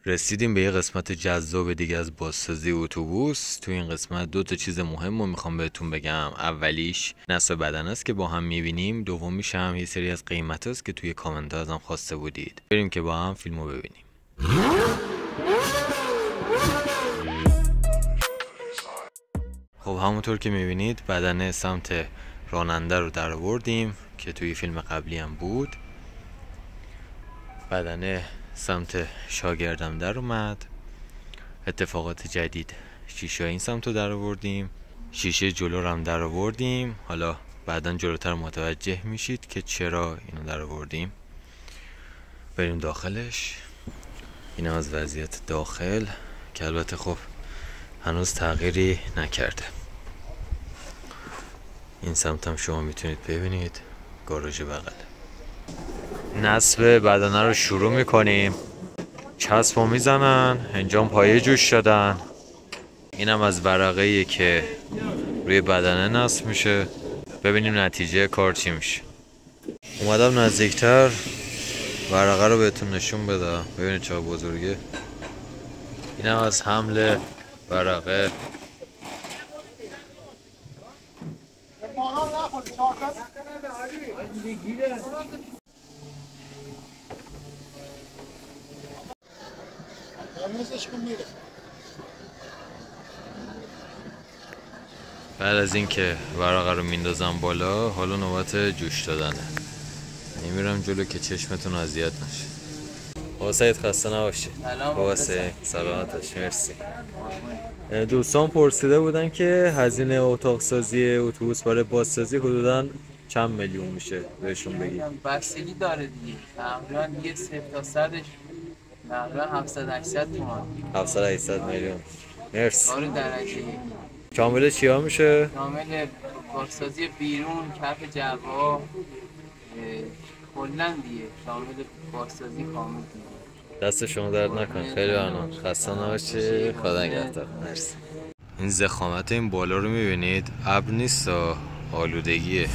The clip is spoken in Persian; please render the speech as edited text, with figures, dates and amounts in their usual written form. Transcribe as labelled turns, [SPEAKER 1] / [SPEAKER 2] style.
[SPEAKER 1] رسیدیم به یه قسمت جذاب دیگه از بازسازی اتوبوس. تو این قسمت 2 چیز مهم رو میخوام بهتون بگم. اولیش نصب بدنه است که با هم میبینیم. دومیش هم یه سری از قیمت است که توی کامنت ها ازم خواسته بودید. بریم که با هم فیلمو ببینیم. خب همونطور که میبینید بدنه سمت راننده رو در آوردیم که توی فیلم قبلی هم بود. بدنه سمت شاگردم در اومد. اتفاقات جدید، شیشه این سمت رو در آوردیم، شیشه جلو رو هم در آوردیم. حالا بعداً جلوتر متوجه میشید که چرا اینو در آوردیم. بریم داخلش. این از وضعیت داخل که البته خب هنوز تغییری نکرده. این سمت هم شما میتونید ببینید گاراژ بغله. نصب بدنه رو شروع میکنیم. چسب رو میزنن، انجام پایه جوش شدن. اینم از ورقه‌ایه که روی بدنه نصب میشه. ببینیم نتیجه کار چی میشه. اومدم نزدیکتر ورقه رو بهتون نشون بدم. ببینید چقدر بزرگه. اینم از حمل ورقه. بعد از اینکه ورقه رو میندازم بالا، حالا نوبت جوش دادنه. نمیرم جلو که چشمتون اذیت نشه. واسه خسته نباشید. واسه سلامتش. مرسی. دوستان پرسیده بودن که هزینه اتاق سازی اتوبوس برای بازسازی حدوداً چند میلیون میشه، بهشون بگید.
[SPEAKER 2] بستگی داره دیگه. تقریبا یه 0 تا 100ش تقریبا 700-800 تومان.
[SPEAKER 1] 700-800 میلیون. مرسی.
[SPEAKER 2] کار درجه
[SPEAKER 1] کامل چیا میشه؟
[SPEAKER 2] کامل بازسازی بیرون، کف جوا، کلا دیگه شامل بازسازی کامل دیگه.
[SPEAKER 1] دست شما درد نکن. خیلی ممنون. خسته نباشید. خدا نگهدار. مرسی. این ضخامت این بالا رو میبینید؟ ابر نیست، آلودگیه.